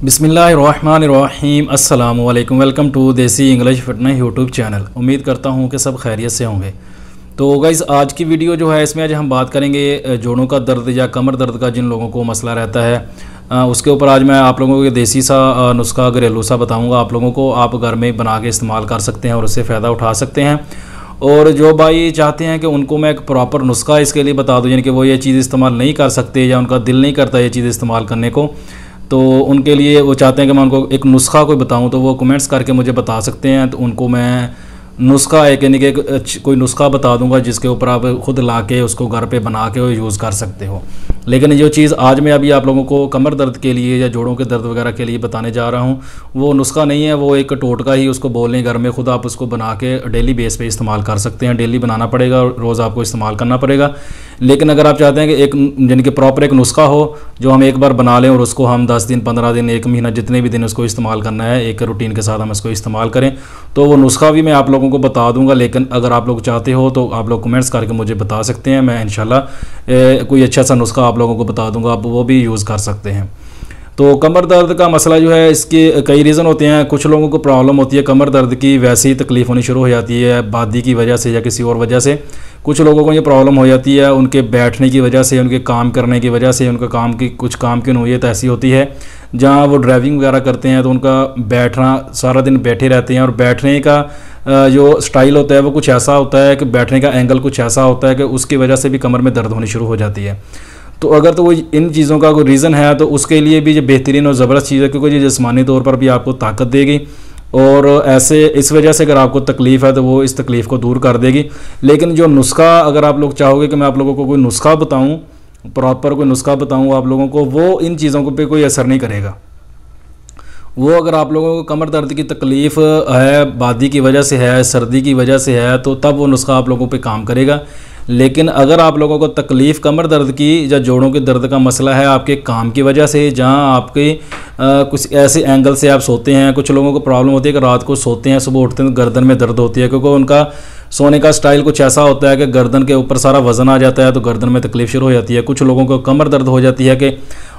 बिस्मिल्लाहिर्रहमानिर्रहीम। अस्सलाम वालेकुम। वेलकम टू देसी इंग्लिश फिटनेस यूट्यूब चैनल। उम्मीद करता हूँ कि सब खैरियत से होंगे। तो गाइज़ आज की वीडियो जो है इसमें आज हम बात करेंगे जोड़ों का दर्द या कमर दर्द का जिन लोगों को मसला रहता है उसके ऊपर आज मैं आप लोगों को देसी सा नुस्खा घरेलू सा बताऊँगा। आप लोगों को आप घर में बना के इस्तेमाल कर सकते हैं और उससे फ़ायदा उठा सकते हैं। और जो भाई चाहते हैं कि उनको मैं एक प्रॉपर नुस्खा इसके लिए बता दूँ, यानी कि वो ये चीज़ इस्तेमाल नहीं कर सकते या उनका दिल नहीं करता ये चीज़ इस्तेमाल करने को, तो उनके लिए वो चाहते हैं कि मैं उनको एक नुस्खा कोई बताऊं, तो वो कमेंट्स करके मुझे बता सकते हैं। तो उनको मैं नुस्खा एक यानी कि कोई नुस्खा बता दूंगा जिसके ऊपर आप ख़ुद ला के उसको घर पे बना के यूज़ कर सकते हो। लेकिन जो चीज़ आज मैं अभी आप लोगों को कमर दर्द के लिए या जोड़ों के दर्द वगैरह के लिए बताने जा रहा हूँ वो नुस्खा नहीं है, वो एक टोटका ही उसको बोल लें। घर में ख़ुद आप उसको बना के डेली बेस पे इस्तेमाल कर सकते हैं। डेली बनाना पड़ेगा, रोज़ आपको इस्तेमाल करना पड़ेगा। लेकिन अगर आप चाहते हैं कि एक यानी कि प्रॉपर एक नुस्खा हो जो हम एक बार बना लें और उसको हम 10 दिन 15 दिन 1 महीना जितने भी दिन उसको इस्तेमाल करना है एक रूटीन के साथ हम इसको इस्तेमाल करें, तो वो नुस्खा भी मैं आप लोगों को बता दूंगा। लेकिन अगर आप लोग चाहते हो तो आप लोग कमेंट्स करके मुझे बता सकते हैं। मैं इंशाल्लाह कोई अच्छा सा नुस्खा आप लोगों को बता दूंगा, आप वो भी यूज़ कर सकते हैं। तो कमर दर्द का मसला जो है इसके कई रीज़न होते हैं। कुछ लोगों को प्रॉब्लम होती है कमर दर्द की, वैसे ही तकलीफ़ होनी शुरू हो जाती है बादी की वजह से या किसी और वजह से। कुछ लोगों को ये प्रॉब्लम हो जाती है उनके बैठने की वजह से, उनके काम करने की वजह से। उनका काम की कुछ काम की नौयत ऐसी होती है जहाँ वो ड्राइविंग वगैरह करते हैं तो उनका बैठना सारा दिन बैठे रहते हैं और बैठने का जो स्टाइल होता है वो कुछ ऐसा होता है कि बैठने का एंगल कुछ ऐसा होता है कि उसकी वजह से भी कमर में दर्द होनी शुरू हो जाती है। तो अगर तो वो इन चीज़ों का कोई रीज़न है तो उसके लिए भी ये बेहतरीन और ज़बरदस्त चीज़ है, क्योंकि ये जिस्मानी तौर पर भी आपको ताकत देगी और ऐसे इस वजह से अगर आपको तकलीफ़ है तो वो इस तकलीफ़ को दूर कर देगी। लेकिन जो नुस्खा अगर आप लोग चाहोगे कि मैं आप लोगों को कोई नुस्खा बताऊँ, प्रॉपर कोई नुस्खा बताऊँ आप लोगों को, वो इन चीज़ों पे कोई असर नहीं करेगा। वो अगर आप लोगों को कमर दर्द की तकलीफ़ है, बादी की वजह से है, सर्दी की वजह से है, तो तब वो नुस्खा आप लोगों पे काम करेगा। लेकिन अगर आप लोगों को तकलीफ़ कमर दर्द की या जोड़ों के दर्द का मसला है आपके काम की वजह से, जहां आपके कुछ ऐसे एंगल से आप सोते हैं। कुछ लोगों को प्रॉब्लम होती है कि रात को सोते हैं, सुबह उठते हैं तो गर्दन में दर्द होती है, क्योंकि उनका सोने का स्टाइल कुछ ऐसा होता है कि गर्दन के ऊपर सारा वज़न आ जाता है तो गर्दन में तकलीफ़ शुरू हो जाती है। कुछ लोगों को कमर दर्द हो जाती है कि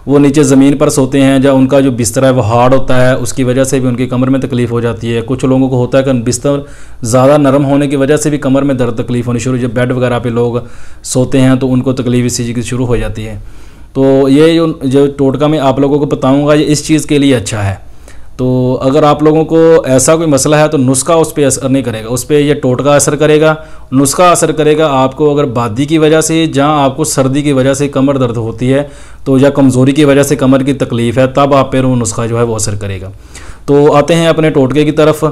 वो नीचे ज़मीन पर सोते हैं, जब उनका जो बिस्तर है वो हार्ड होता है, उसकी वजह से भी उनकी कमर में तकलीफ़ हो जाती है। कुछ लोगों को होता है कि बिस्तर ज़्यादा नरम होने की वजह से भी कमर में दर्द तकलीफ़ होनी शुरू, जब बेड वगैरह पे लोग सोते हैं तो उनको तकलीफ़ इसी चीज़ की शुरू हो जाती है। तो ये जो टोटका मैं आप लोगों को बताऊँगा ये इस चीज़ के लिए अच्छा है। तो अगर आप लोगों को ऐसा कोई मसला है तो नुस्खा उस पर असर नहीं करेगा, उस पर ये टोटका असर करेगा। नुस्खा असर करेगा आपको अगर बादी की वजह से, जहां आपको सर्दी की वजह से कमर दर्द होती है तो या कमज़ोरी की वजह से कमर की तकलीफ़ है, तब आप पर वो नुस्खा जो है वो असर करेगा। तो आते हैं अपने टोटके की तरफ।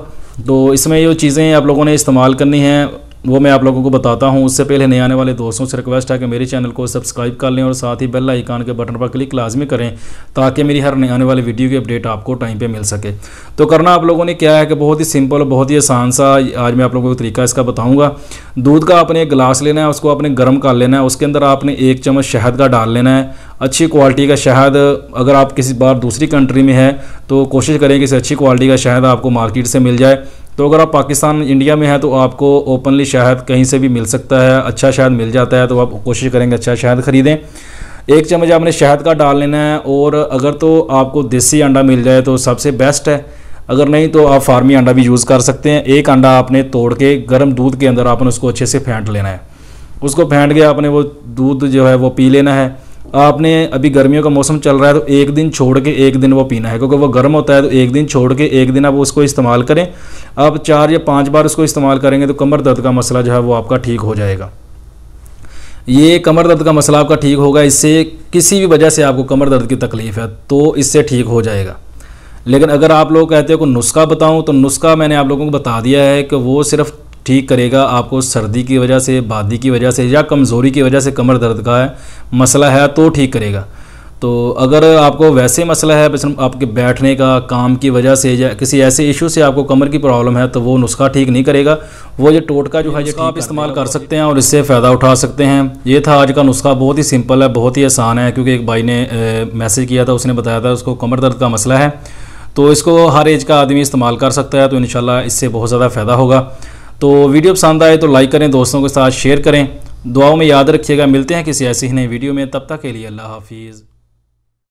तो इसमें जो चीज़ें आप लोगों ने इस्तेमाल करनी हैं वो मैं आप लोगों को बताता हूं। उससे पहले नए आने वाले दोस्तों से रिक्वेस्ट है कि मेरे चैनल को सब्सक्राइब कर लें और साथ ही बेल आइकन के बटन पर क्लिक लाजमी करें ताकि मेरी हर नए आने वाली वीडियो की अपडेट आपको टाइम पे मिल सके। तो करना आप लोगों ने क्या है कि बहुत ही सिंपल और बहुत ही आसान सा आज मैं आप लोगों को तरीका इसका बताऊँगा। दूध का आपने एक गिलास लेना है, उसको आपने गर्म कर लेना है, उसके अंदर आपने 1 चम्मच शहद का डाल लेना है। अच्छी क्वालिटी का शहद, अगर आप किसी बार दूसरी कंट्री में है तो कोशिश करें कि अच्छी क्वालिटी का शहद आपको मार्केट से मिल जाए। तो अगर आप पाकिस्तान इंडिया में है तो आपको ओपनली शहद कहीं से भी मिल सकता है, अच्छा शहद मिल जाता है, तो आप कोशिश करेंगे अच्छा शहद ख़रीदें। 1 चम्मच आपने शहद का डाल लेना है और अगर तो आपको देसी अंडा मिल जाए तो सबसे बेस्ट है, अगर नहीं तो आप फार्मी अंडा भी यूज़ कर सकते हैं। 1 अंडा आपने तोड़ के गर्म दूध के अंदर आपने उसको अच्छे से फेंट लेना है। उसको फेंट के आपने वो दूध जो है वो पी लेना है। आपने अभी गर्मियों का मौसम चल रहा है तो 1 दिन छोड़ के 1 दिन वो पीना है, क्योंकि वो गर्म होता है। तो 1 दिन छोड़ के 1 दिन आप उसको इस्तेमाल करें। आप 4 या 5 बार उसको इस्तेमाल करेंगे तो कमर दर्द का मसला जो है वो आपका ठीक हो जाएगा। ये कमर दर्द का मसला आपका ठीक होगा। इससे किसी भी वजह से आपको कमर दर्द की तकलीफ़ है तो इससे ठीक हो जाएगा। लेकिन अगर आप लोग कहते हो कि नुस्खा बताऊँ, तो नुस्खा मैंने आप लोगों को बता दिया है कि वो सिर्फ ठीक करेगा आपको सर्दी की वजह से, बादी की वजह से या कमज़ोरी की वजह से कमर दर्द का मसला है तो ठीक करेगा। तो अगर आपको वैसे मसला है बस आपके बैठने का, काम की वजह से या किसी ऐसे इशू से आपको कमर की प्रॉब्लम है तो वो नुस्खा ठीक नहीं करेगा। वो ये टोटका जो है ये आप इस्तेमाल कर सकते हैं और इससे फ़ायदा उठा सकते हैं। ये था आज का नुस्खा, बहुत ही सिंपल है, बहुत ही आसान है। क्योंकि एक भाई ने मैसेज किया था, उसने बताया था उसको कमर दर्द का मसला है, तो इसको हर एज का आदमी इस्तेमाल कर सकता है। तो इंशाल्लाह इससे बहुत ज़्यादा फ़ायदा होगा। तो वीडियो पसंद आए तो लाइक करें, दोस्तों के साथ शेयर करें, दुआओं में याद रखिएगा। मिलते हैं किसी ऐसी ही नई वीडियो में, तब तक के लिए अल्लाह हाफिज़।